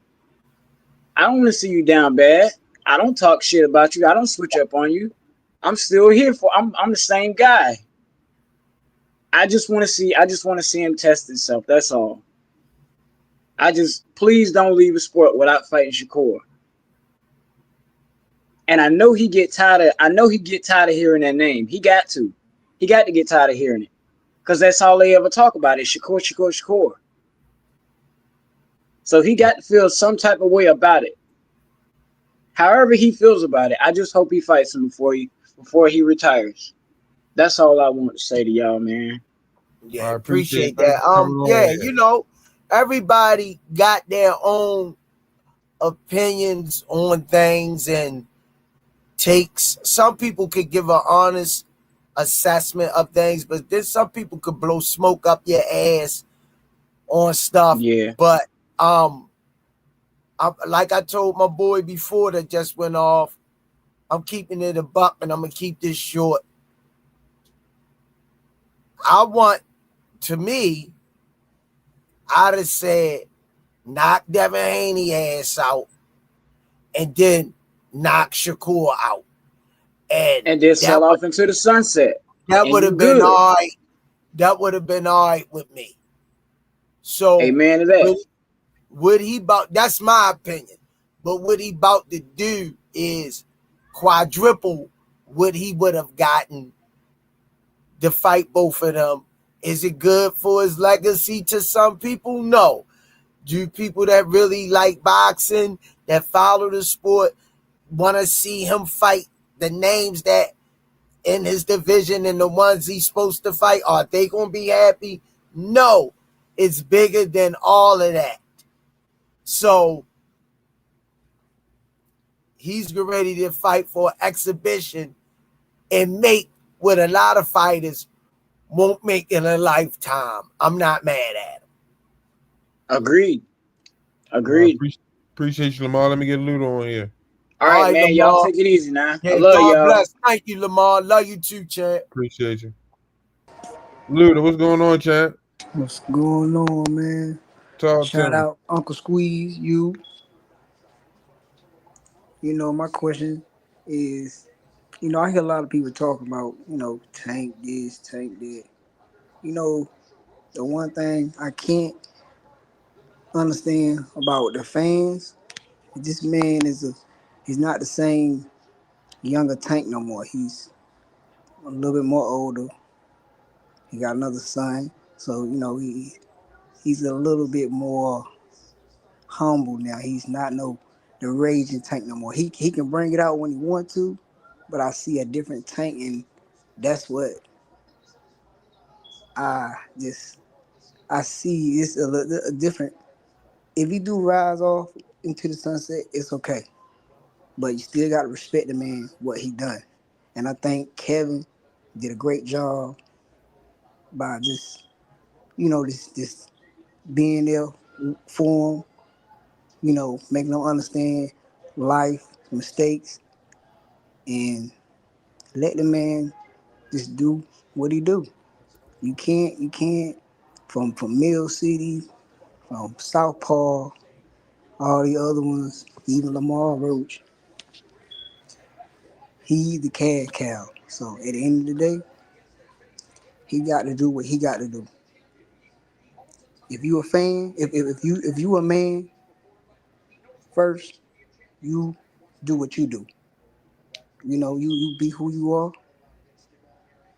I don't want to see you down bad. I don't talk shit about you. I don't switch up on you. I'm still here I'm the same guy. I just want to see him test himself. That's all. Please don't leave a sport without fighting Shakur. And I know he get tired of hearing that name. He got to get tired of hearing it. Because that's all they ever talk about is Shakur, Shakur, Shakur. So he got to feel some type of way about it. However he feels about it, I just hope he fights him before he retires. That's all I want to say to y'all, man. Yeah, I appreciate that. Everybody got their own opinions on things and takes. Some people could give an honest assessment of things, but then some people could blow smoke up your ass on stuff. Yeah. But like I told my boy before that just went off, I'm keeping it a buck and I'm gonna keep this short. I'd have said knock Devin Haney ass out and then knock Shakur out. And then sell off into the sunset. That would have been all right. That would have been all right with me. So amen to that. That's my opinion. But what he about to do is quadruple what he would have gotten to fight both of them. Is it good for his legacy to some people? No. Do people that really like boxing, that follow the sport, want to see him fight the names that in his division and the ones he's supposed to fight? Are they going to be happy? No. It's bigger than all of that. So he's ready to fight for exhibition and make what a lot of fighters won't make in a lifetime. I'm not mad at him. Agreed. Appreciate you, Lamar. Let me get Ludo on here. All right, man. Lamar. Y'all take it easy now. Yeah, I love God y'all. bless. Thank you, Lamar. Love you too, champ. Appreciate you. Ludo, what's going on, champ? What's going on, man? Shout out Uncle Squeeze, you. My question is, I hear a lot of people talking about, Tank this, Tank that. The one thing I can't understand about the fans, this man he's not the same younger Tank no more. He's a little bit more older. He got another son. So, he's a little bit more humble now. He's not the raging Tank no more. He can bring it out when he want to, but I see a different Tank, and that's what I see. It's a different if he do rise off into the sunset, it's okay. But you still gotta respect the man what he done. And I think Kevin did a great job by just this being there for him, making them understand life, mistakes, and let the man just do what he do. You can't from Mill City, from Southpaw, all the other ones, even Lamar Roach. He the cash cow. So at the end of the day, he got to do what he got to do. If you a fan, if you a man first, you do what you do. You be who you are.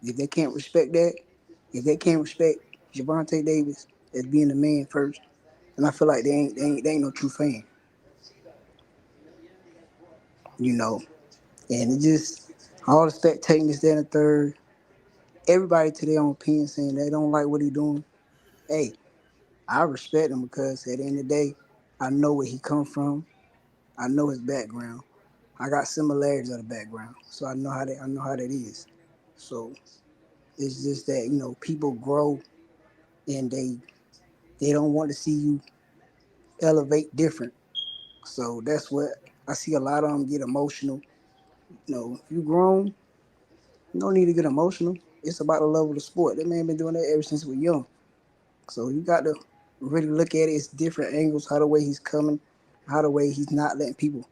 If they can't respect that, if they can't respect Javante Davis as being the man first, then I feel like they ain't no true fan. You know, and it just all the spectating this, that, and the third. Everybody to their own opinion saying they don't like what he doing. Hey, I respect him because at the end of the day, I know where he come from. I know his background. I got similarities of the background, so I know how that is. So it's just that people grow and they don't want to see you elevate different. So that's what I see a lot of them get emotional. If you grown, you don't need to get emotional. It's about the level of the sport. That man been doing that ever since we were young. So you got to really look at it. It's different angles, how the way he's coming, how the way he's not letting people,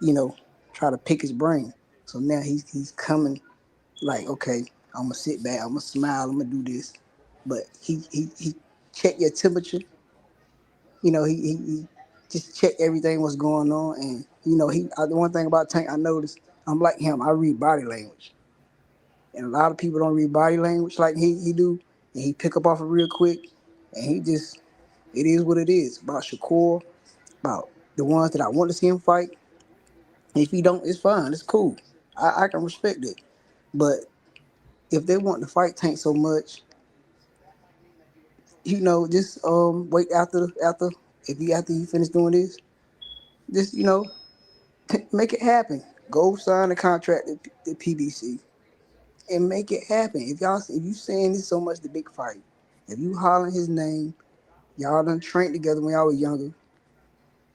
you know, try to pick his brain. So now he's coming like, okay, I'm gonna sit back, I'm gonna smile, I'm gonna do this. But he check your temperature. He just check everything what's going on. And the one thing about Tank I noticed, I'm like him. I read body language, and a lot of people don't read body language like he do, and he pick up off it real quick, and it is what it is about Shakur, about the ones that I want to see him fight. If he don't, it's fine, it's cool. I can respect it. But if they want to fight Tank so much, just wait after after you finish doing this, just make it happen. Go sign a contract at the PBC and make it happen. If you saying this so much the big fight, if you hollering his name, y'all done trained together when y'all was younger.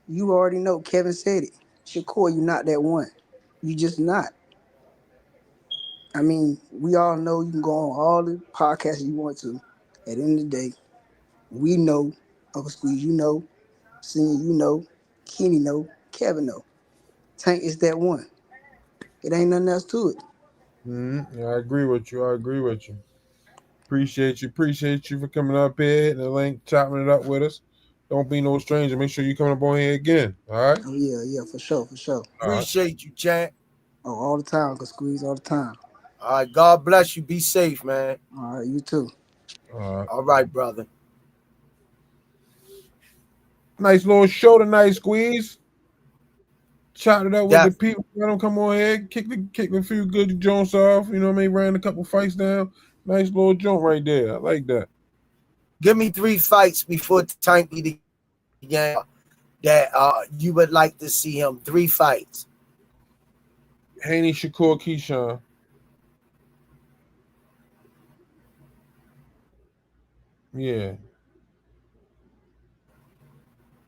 You already know. Kevin said it. Shakur, you not that one. You just not. I mean, we all know you can go on all the podcasts you want to. At the end of the day, we know, Uncle Squeeze, you know, Senior, you know, Kenny know, Kevin know. Tank is that one. It ain't nothing else to it. Yeah, I agree with you. I agree with you. Appreciate you. Appreciate you for coming up here, hitting the link, chopping it up with us. Don't be no stranger. Make sure you come up on here again. All right. Oh yeah, for sure, for sure. All right. Appreciate you, champ. Oh, all the time, Uncle Squeeze, all the time. All right, God bless you. Be safe, man. All right, you too. All right. All right, brother. Nice little show tonight, Squeeze. Chopped it up with the Def- people. Let them come on here, kick a few good joints off. You know what I mean? Ran a couple fights down. Nice little joint right there. I like that. Give me 3 fights before Tank beat again that you would like to see him. 3 fights. Haney, Shakur, Keyshawn. Yeah.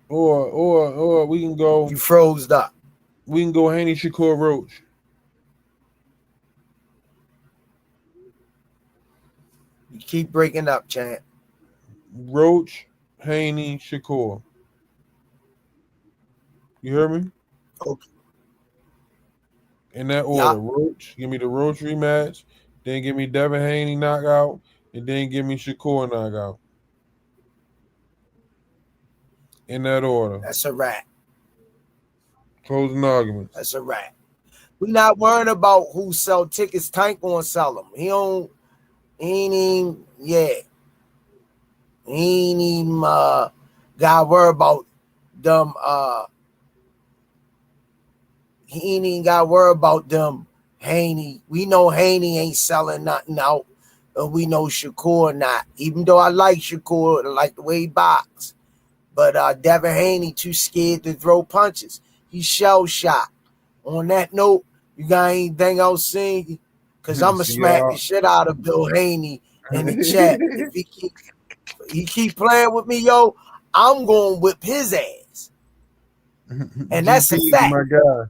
Or we can go. You froze up. We can go Haney, Shakur, Roach. You keep breaking up, champ. Roach, Haney, Shakur. You hear me? Okay. In that order. Roach, give me the Roach rematch. Then give me Devin Haney knockout. And then give me Shakur knockout. In that order. That's a wrap. Closing arguments. That's a wrap. We not worrying about who sell tickets. Tank gonna sell them. He ain't even, yeah. He ain't even got worry about them. He ain't even got worry about them. Haney. We know Haney ain't selling nothing out. And we know Shakur not. Even though I like Shakur, I like the way he box. But Devin Haney too scared to throw punches. He's shell shot. On that note, you got anything else saying? Because I'm going to See smack y'all. the shit out of Bill Haney in the chat. If he keep playing with me, yo, I'm going to whip his ass. And that's a GP is fact. my guy.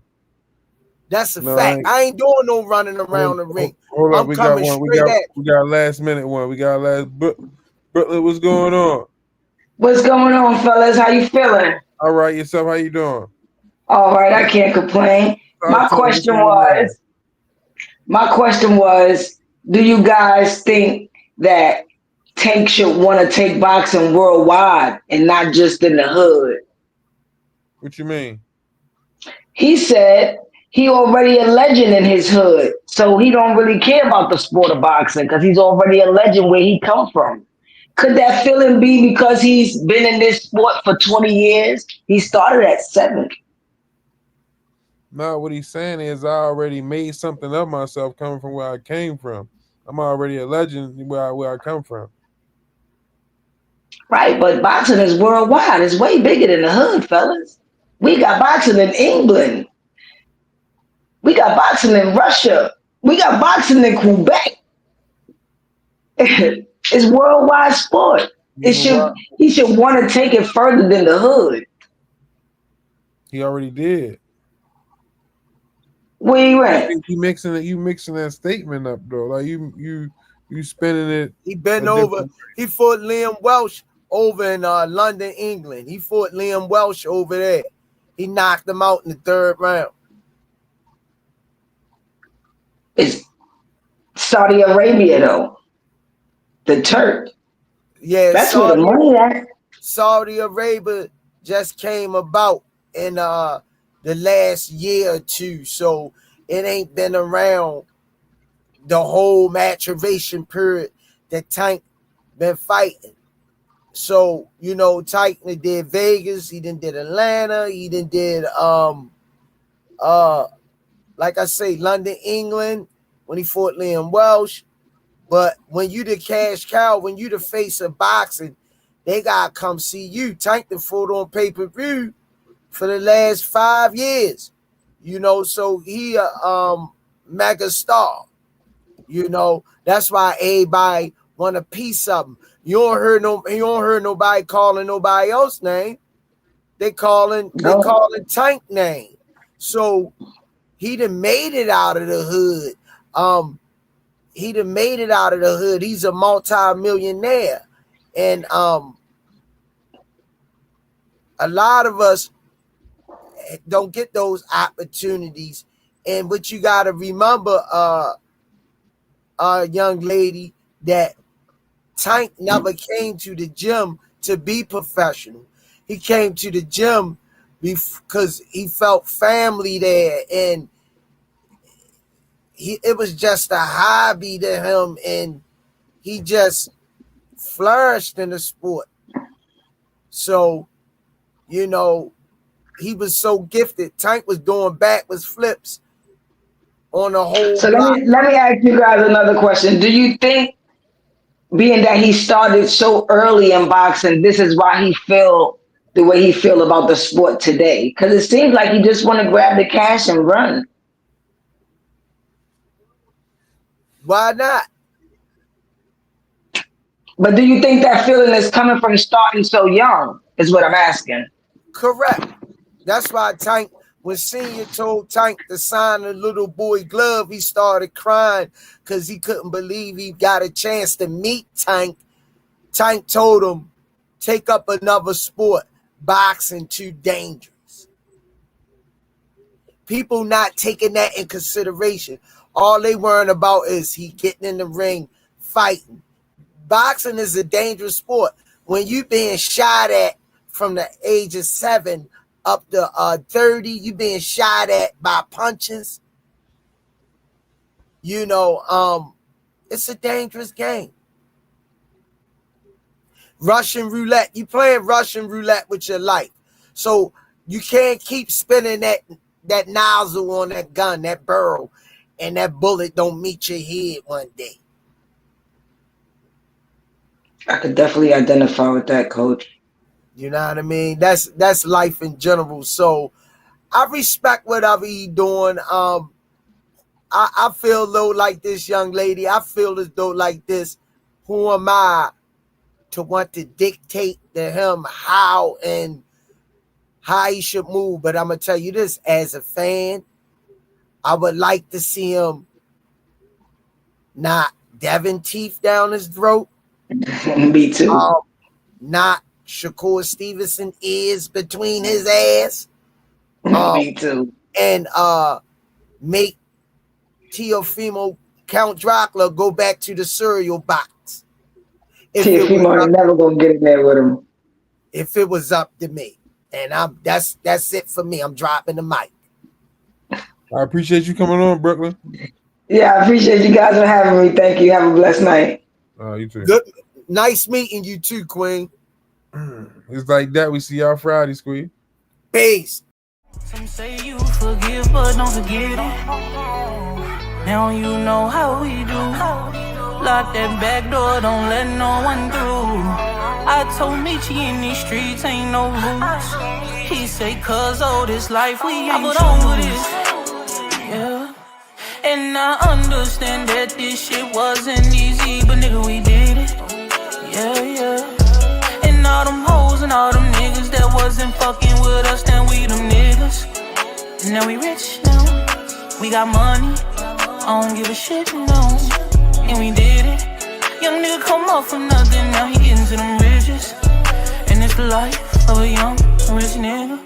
That's a No, fact. I ain't doing no running around the ring. Hold up, I'm we got coming one. We straight at you. got a last minute one. We got a last. Brooklyn, what's going on? What's going on, fellas? How you feeling? All right, yourself. How you doing? All right, I can't complain. Talk to me. What's on your mind? My question was, do you guys think that Tank should want to take boxing worldwide and not just in the hood? What you mean? He said he already a legend in his hood, so he don't really care about the sport of boxing because he's already a legend where he come from. Could that feeling be because he's been in this sport for 20 years? He started at 7. No, what he's saying is I already made something of myself coming from where I came from. I'm already a legend where I come from. Right, but boxing is worldwide. It's way bigger than the hood, fellas. We got boxing in England. We got boxing in Russia. We got boxing in Quebec. It's worldwide sport. He should want to take it further than the hood. He already did. Where you at? You mixing that statement up though. Like you spinning it. He been over. He fought Liam Welsh over in London, England. He fought Liam Welsh over there. He knocked him out in the 3rd round. It's Saudi Arabia though. The Turk. Yeah, that's where the money at. Saudi Arabia just came about in the last year or two, so it ain't been around the whole maturation period that Tank been fighting. So, you know, Tank did Vegas, he did Atlanta, he did like I say, London, England, when he fought Liam Welsh. But when you the cash cow, when you the face of boxing, they gotta come see you. Tank the fought on pay-per-view for the last 5 years. You know, so he a mega star. You know, that's why everybody want a piece of him. You don't hear nobody calling nobody else's name. They calling Tank name. So he done made it out of the hood. He's a multi-millionaire. And a lot of us don't get those opportunities. And what you got to remember, young lady, that Tank never came to the gym to be professional. He came to the gym because he felt family there, and it was just a hobby to him, and he just flourished in the sport. So, you know, he was so gifted. Tank was doing backwards flips on the whole So block. let me ask you guys another question. Do you think, being that he started so early in boxing, this is why he feel the way he feel about the sport today? Because it seems like he just want to grab the cash and run. Why not? But do you think that feeling is coming from starting so young, is what I'm asking? Correct. That's why Tank, when Senior told Tank to sign a little boy glove, he started crying because he couldn't believe he got a chance to meet Tank. Tank told him, take up another sport. Boxing too dangerous. People not taking that in consideration. All they worrying about is he getting in the ring, fighting. Boxing is a dangerous sport. When you being shot at from the age of 7 up to 30, you being shot at by punches. You know, it's a dangerous game. Russian roulette. You playing Russian roulette with your life. So you can't keep spinning that nozzle on that gun, that barrel, and that bullet don't meet your head one day. I could definitely identify with that, Coach. You know what I mean? That's life in general. So I respect whatever he doing. I feel though like this young lady. I feel as though like this. Who am I to want to dictate to him how he should move? But I'm gonna tell you this: as a fan, I would like to see him not Devin teeth down his throat. Me too. Not Shakur Stevenson ears between his ass. Me too. And make Teofimo Count Dracula go back to the cereal box. Teofimo ain't never gonna get in there with him. If it was up to me. And that's it for me. I'm dropping the mic. I appreciate you coming on, Brooklyn. Yeah, I appreciate you guys for having me. Thank you. Have a blessed night. You too. Good. Nice meeting you too, Queen. It's like that. We see y'all Friday, Squeeze. Peace. Some say you forgive, but don't forget it. Now you know how we do. Lock that back door, don't let no one through. I told Michi in these streets ain't no rules. He say, cause all this life we ain't put on with it. Yeah. And I understand that this shit wasn't easy, but nigga, we did it. Yeah, yeah. And all them hoes and all them niggas that wasn't fucking with us, then we them niggas. And now we rich now. We got money. I don't give a shit, no. And we did it. Young nigga come up from nothing, now he getting to them riches. And it's the life of a young rich nigga.